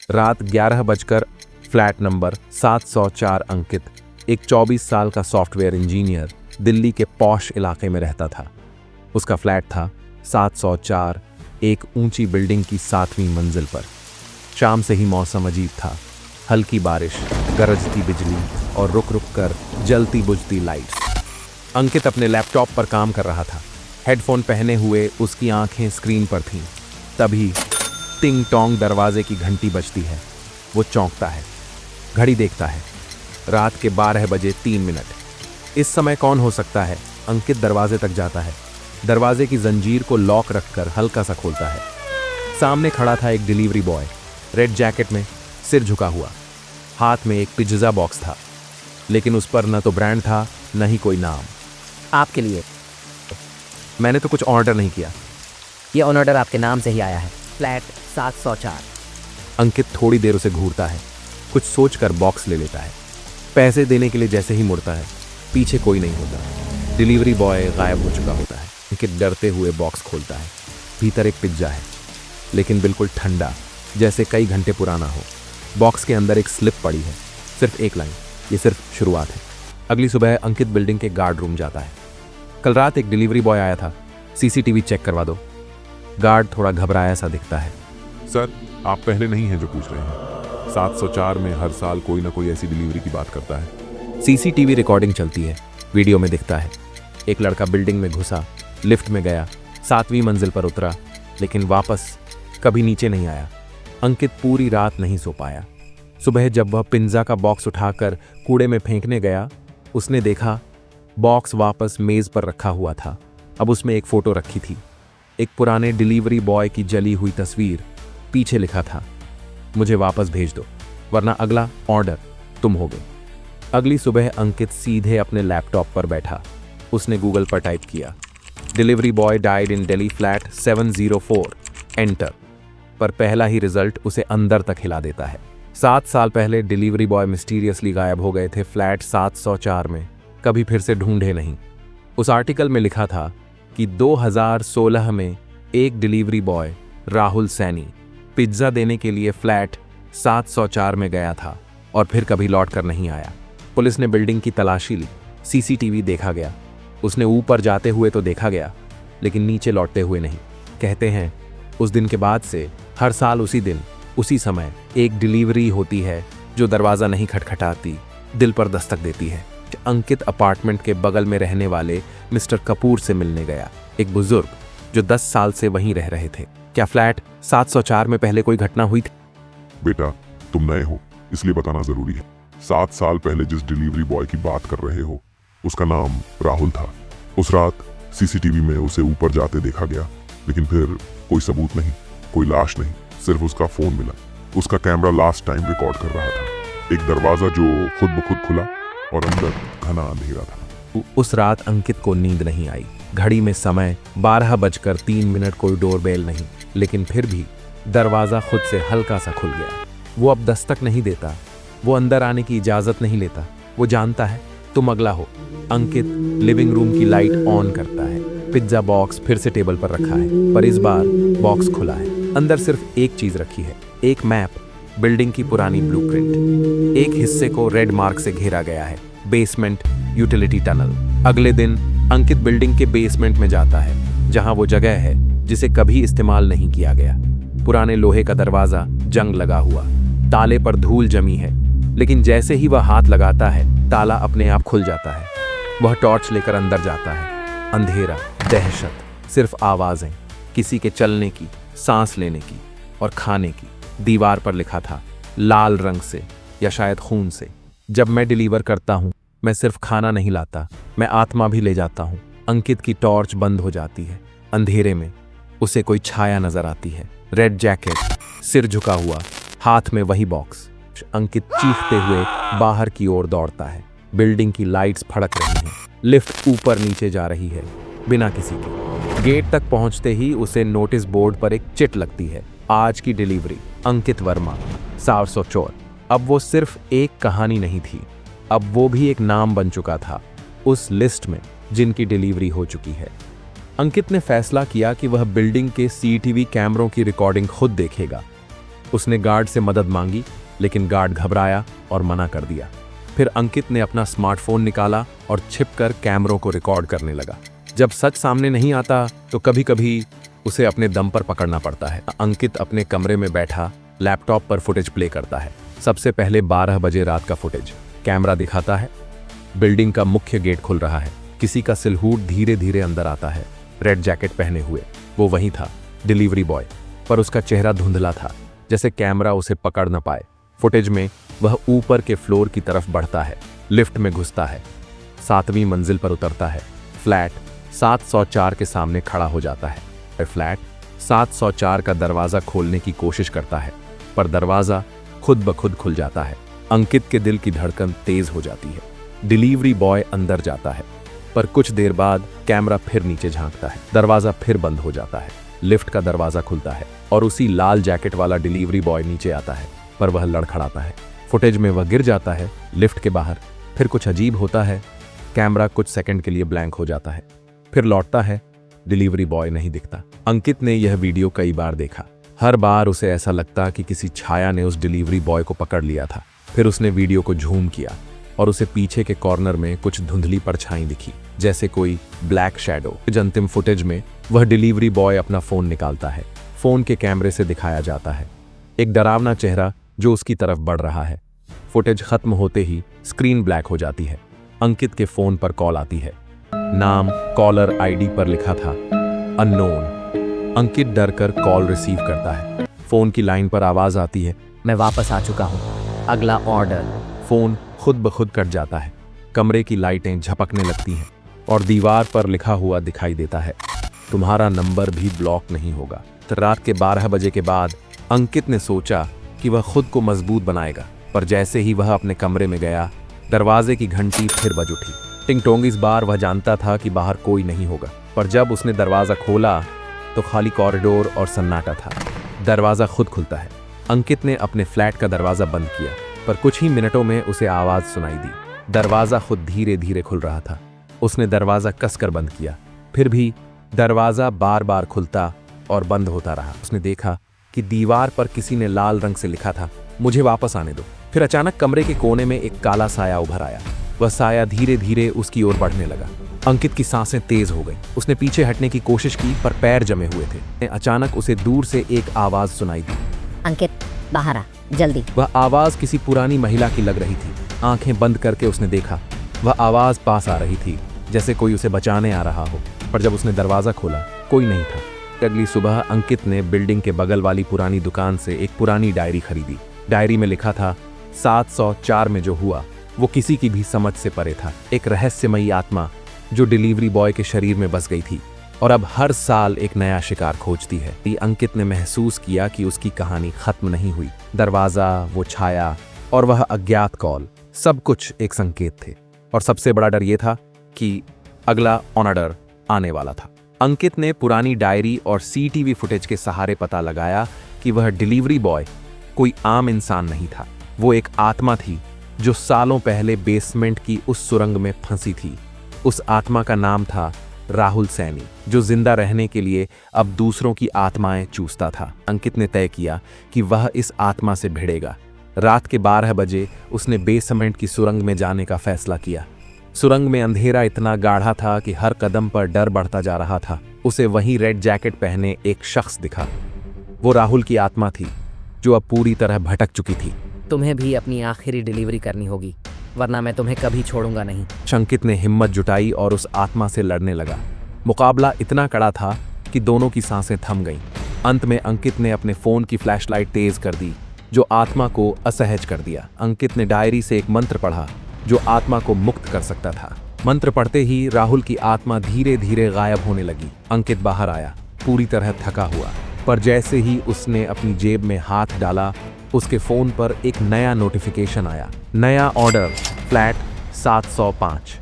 रात 11 बजकर flat number 704 अंकित, एक 24 साल का सॉफ्टवेयर इंजीनियर, दिल्ली के पॉश इलाके में रहता था। उसका फ्लैट था 704, एक ऊंची बिल्डिंग की 7वीं मंजिल पर। शाम से ही मौसम अजीब था। हल्की बारिश, गरजती बिजली और रुक रुक कर जलती बुझती लाइट्स। अंकित अपने लैपटॉप पर काम कर रहा था। हेडफोन पहने हुए उसकी आंखें स्क्रीन पर थीं। तभी टिंग टोंग दरवाजे की घंटी बजती है। वो चौंकता है, घड़ी देखता है। रात के 12:03। इस समय कौन हो सकता है? अंकित दरवाजे तक जाता है। दरवाजे की जंजीर को लॉक रखकर हल्का सा खोलता है। सामने खड़ा था एक डिलीवरी बॉय, रेड जैकेट में, सिर झुका हुआ। हाथ में एक पिज्जा बॉक्स था, लेकिन उस पर न तो ब्रांड था न ही कोई नाम। आपके लिए। मैंने तो कुछ ऑर्डर नहीं किया। ये ऑर्डर आपके नाम से ही आया है, फ्लैट 704। अंकित थोड़ी देर उसे घूरता है, कुछ सोचकर बॉक्स ले लेता है। पैसे देने के लिए जैसे ही मुड़ता है, पीछे कोई नहीं होता। डिलीवरी बॉय गायब हो चुका होता है। अंकित डरते हुए बॉक्स खोलता है। भीतर एक पिज्जा है, लेकिन बिल्कुल ठंडा, जैसे कई घंटे पुराना हो। बॉक्स के अंदर एक स्लिप पड़ी है, सिर्फ एक लाइन, ये सिर्फ शुरुआत है। अगली सुबह अंकित बिल्डिंग के गार्ड रूम जाता है। कल रात एक डिलीवरी बॉय आया था, सीसीटीवी चेक करवा दो। गार्ड थोड़ा घबराया सा दिखता है। सर, आप पहले नहीं हैं जो पूछ रहे हैं। 704 में हर साल कोई ना कोई ऐसी डिलीवरी की बात करता है। सीसीटीवी रिकॉर्डिंग चलती है। वीडियो में दिखता है एक लड़का बिल्डिंग में घुसा, लिफ्ट में गया, 7वीं मंजिल पर उतरा, लेकिन वापस कभी नीचे नहीं आया। अंकित पूरी रात नहीं सो पाया। सुबह जब वह पिज्जा का बॉक्स उठाकर कूड़े में फेंकने गया, उसने देखा बॉक्स वापस मेज पर रखा हुआ था। अब उसमें एक फोटो रखी थी, एक पुराने डिलीवरी बॉय की जली हुई तस्वीर। पीछे लिखा था, मुझे वापस भेज दो, वरना अगला ऑर्डर तुम होगे। अगली सुबह अंकित सीधे अपने लैपटॉप पर बैठा। उसने गूगल पर टाइप किया, delivery boy died in Delhi flat 704, enter. पर पहला ही रिजल्ट उसे अंदर तक हिला देता है। 7 साल पहले डिलीवरी बॉय मिस्टीरियसली गायब हो गए थे फ्लैट 704 में, कभी फिर से ढूंढे नहीं। उस आर्टिकल में लिखा था कि 2016 में एक delivery boy Rahul Saini pizza देने के लिए फ्लैट 704 में गया था और फिर कभी लौट कर नहीं आया। पुलिस ने बिल्डिंग की तलाशी ली, सीसीटीवी देखा गया। उसने ऊपर जाते हुए तो देखा गया, लेकिन नीचे लौटते हुए नहीं। कहते हैं उस दिन के बाद से हर साल उसी दिन उसी समय एक डिलीवरी होती है जो दरवाज़ा नहीं खटखटाती, दिल पर दस्तक देती है। अंकित अपार्टमेंट के बगल में रहने वाले मिस्टर कपूर से मिलने गया, एक बुजुर्ग जो 10 साल से वहीं रह रहे थे। क्या फ्लैट 704 में पहले कोई घटना हुई थी? बेटा, तुम नए हो इसलिए बताना जरूरी है। 7 साल पहले जिस डिलीवरी बॉय की बात कर रहे हो, उसका नाम राहुल था। उस रात सीसीटीवी में उसे ऊपर जाते देखा गया, लेकिन फिर कोई सबूत नहीं, कोई लाश नहीं, सिर्फ उसका फोन मिला। उसका कैमरा लास्ट टाइम रिकॉर्ड कर रहा था, एक दरवाजा जो खुद ब खुद खुला और अंदर घना अंधेरा था। उस रात अंकित को नींद नहीं आई। घड़ी में समय 12:03, कोई डोरबेल नहीं, लेकिन फिर भी दरवाजा खुद से हल्का सा खुल गया। वो अब दस्तक नहीं देता, वो अंदर आने की इजाजत नहीं लेता। वो जानता है तुम अगला हो। अंकित लिविंग रूम की लाइट ऑन करता है। पिज्जा बॉक्स फिर से टेबल पर रखा है, पर इस बार बॉक्स खुला है। अंदर सिर्फ एक चीज रखी है, एक मैप, बिल्डिंग की पुरानी ब्लूप्रिंट। एक हिस्से को रेड मार्क से घेरा गया है, बेसमेंट यूटिलिटी टनल। अगले दिन अंकित बिल्डिंग के बेसमेंट में जाता है, जहां वो जगह है जिसे कभी इस्तेमाल नहीं किया गया। पुराने लोहे का दरवाजा, जंग लगा हुआ, ताले पर धूल जमी है, लेकिन जैसे ही वह हाथ लगाता है, ताला अपने आप खुल जाता है। वह टॉर्च लेकर अंदर जाता है। अंधेरा, दहशत, सिर्फ आवाजें, किसी के चलने की, सांस लेने की और खाने की। दीवार पर लिखा था लाल रंग से या शायद खून से, जब मैं डिलीवर करता हूं, मैं सिर्फ खाना नहीं लाता, मैं आत्मा भी ले जाता हूं। अंकित की टॉर्च बंद हो जाती है। अंधेरे में उसे कोई छाया नजर आती है, रेड जैकेट, सिर झुका हुआ, हाथ में वही बॉक्स। अंकित चीखते हुए बाहर की ओर दौड़ता है। बिल्डिंग की लाइट्स फड़क रही हैं, लिफ्ट ऊपर नीचे जा रही है बिना किसी के। गेट तक पहुंचते ही उसे नोटिस बोर्ड पर एक चिट लगती है, आज की डिलीवरी, अंकित वर्मा, 704। अब वो सिर्फ एक कहानी नहीं थी, अब वो भी एक नाम बन चुका था उस लिस्ट में जिनकी डिलीवरी हो चुकी है। अंकित ने फैसला किया कि वह बिल्डिंग के सीसीटीवी कैमरों की रिकॉर्डिंग खुद देखेगा। उसने गार्ड से मदद मांगी, लेकिन गार्ड घबराया और मना कर दिया। फिर अंकित ने अपना स्मार्टफोन निकाला और छिपकर कैमरों को रिकॉर्ड करने लगा। जब सच सामने नहीं आता तो कभी कभी उसे अपने दम पर पकड़ना पड़ता है। अंकित अपने कमरे में बैठा लैपटॉप पर फुटेज प्ले करता है। सबसे पहले 12 बजे रात का फुटेज। कैमरा दिखाता है बिल्डिंग का मुख्य गेट खुल रहा है। किसी का सिलहूट धीरे धीरे अंदर आता है, रेड जैकेट पहने हुए। वो वही था, डिलीवरी बॉय, पर उसका चेहरा धुंधला था, जैसे कैमरा उसे पकड़ न पाए। फुटेज में वह ऊपर के फ्लोर की तरफ बढ़ता है, लिफ्ट में घुसता है, 7वीं मंजिल पर उतरता है। फ्लैट 704 के सामने खड़ा हो जाता है। फ्लैट 704 का दरवाजा खोलने की कोशिश करता है, पर दरवाजा खुद ब खुद खुल जाता है। अंकित के दिल की धड़कन तेज हो जाती है। डिलीवरी बॉय अंदर जाता है, पर कुछ देर बाद कैमरा फिर नीचे झांकता है। दरवाजा फिर बंद हो जाता है। लिफ्ट का दरवाजा खुलता है और उसी लाल जैकेट वाला डिलीवरी बॉय नीचे आता है, पर वह लड़खड़ाता है। फुटेज में वह गिर जाता है लिफ्ट के बाहर। फिर कुछ अजीब होता है, कैमरा कुछ सेकंड के लिए ब्लैंक हो जाता है, फिर लौटता है, डिलीवरी बॉय नहीं दिखता। अंकित ने यह वीडियो कई बार देखा। हर बार उसे ऐसा लगता कि किसी छाया ने उस डिलीवरी बॉय को पकड़ लिया था। फिर उसने वीडियो को झूम किया और उसे पीछे के कॉर्नर में कुछ धुंधली परछाई दिखी, जैसे कोई ब्लैक शैडो। अंतिम फुटेज में वह डिलीवरी बॉय अपना फोन निकालता है। फोन के कैमरे से दिखाया जाता है एक डरावना चेहरा जो उसकी तरफ बढ़ रहा है। फुटेज खत्म होते ही स्क्रीन ब्लैक हो जाती है। अंकित के फोन पर कॉल आती है। नाम कॉलर आईडी पर लिखा था अननोन। अंकित डर कर कॉल रिसीव करता है। फोन की लाइन पर आवाज आती है, मैं वापस आ चुका हूँ, अगला ऑर्डर। फोन खुद ब खुद कट जाता है। कमरे की लाइटें झपकने लगती हैं और दीवार पर लिखा हुआ दिखाई देता है, तुम्हारा नंबर भी ब्लॉक नहीं होगा। तो रात के 12 बजे के बाद अंकित ने सोचा कि वह खुद को मजबूत बनाएगा, पर जैसे ही वह अपने कमरे में गया, दरवाजे की घंटी फिर बज उठी। टिंग टोंग। इस बार वह जानता था कि बाहर कोई नहीं होगा, पर जब उसने दरवाजा खोला तो खाली कॉरिडोर और सन्नाटा था। दरवाजा खुद खुलता है। अंकित ने अपने फ्लैट का दरवाजा बंद किया, पर कुछ ही मिनटों में उसे आवाज सुनाई दी। दरवाजा खुद धीरे धीरे खुल रहा था। उसने दरवाजा कसकर बंद किया, फिर भी दरवाजा बार बार खुलता और बंद होता रहा। उसने देखा कि दीवार पर किसी ने लाल रंग से लिखा था, मुझे वापस आने दो। फिर अचानक कमरे के कोने में एक काला साया उभर आया। वह साया धीरे धीरे उसकी ओर बढ़ने लगा। अंकित की सांसें तेज हो गईं। उसने पीछे हटने की कोशिश की, पर पैर जमे हुए थे। अचानक उसे दूर से एक आवाज सुनाई दी, अंकित बाहर आ जल्दी। वह आवाज किसी पुरानी महिला की लग रही थी। आंखें बंद करके उसने देखा, वह आवाज पास आ रही थी, जैसे कोई उसे बचाने आ रहा हो। पर जब उसने दरवाजा खोला, कोई नहीं था। अगली सुबह अंकित ने बिल्डिंग के बगल वाली पुरानी दुकान से एक पुरानी डायरी खरीदी। डायरी में लिखा था 704 में जो हुआ वो किसी की भी समझ से परे था। एक रहस्यमयी आत्मा जो डिलीवरी बॉय के शरीर में बस गई थी और अब हर साल एक नया शिकार खोजती है। अंकित ने महसूस किया कि उसकी कहानी खत्म नहीं हुई। दरवाजा, वो छाया और वह अज्ञात कॉल, सब कुछ एक संकेत थे। और सबसे बड़ा डर यह था कि अगला ऑर्डर आने वाला था। अंकित ने पुरानी डायरी और सीटीवी फुटेज के सहारे पता लगाया कि वह डिलीवरी बॉय कोई आम इंसान नहीं था। वो एक आत्मा थी जो सालों पहले बेसमेंट की उस सुरंग में फंसी थी। उस आत्मा का नाम था राहुल सैनी, जो जिंदा रहने के लिए अब दूसरों की आत्माएं चूसता था। अंकित ने तय किया कि वह इस आत्मा से भिड़ेगा। रात के 12 बजे उसने बेसमेंट की सुरंग में जाने का फैसला किया। सुरंग में अंधेरा इतना गाढ़ा था कि हर कदम पर डर बढ़ता जा रहा था। उसे वहीं रेड जैकेट पहने एक शख्स दिखा। वो राहुल की आत्मा थी जो अब पूरी तरह भटक चुकी थी। तुम्हें भी अपनी आखिरी डिलीवरी करनी होगी, वरना मैं तुम्हें कभी छोड़ूंगा नहीं। अंकित ने हिम्मत जुटाई और उस आत्मा से लड़ने लगा। मुकाबला इतना कड़ा था कि दोनों की सांसें थम गईं। अंत में अंकित ने अपने फोन की फ्लैशलाइट तेज कर दी, जो आत्मा को असहज कर दिया। अंकित ने डायरी से एक मंत्र पढ़ा जो आत्मा को मुक्त कर सकता था। मंत्र पढ़ते ही राहुल की आत्मा धीरे धीरे गायब होने लगी। अंकित बाहर आया, पूरी तरह थका हुआ, पर जैसे ही उसने अपनी जेब में हाथ डाला, उसके फोन पर एक नया नोटिफिकेशन आया। नया ऑर्डर, फ्लैट 705।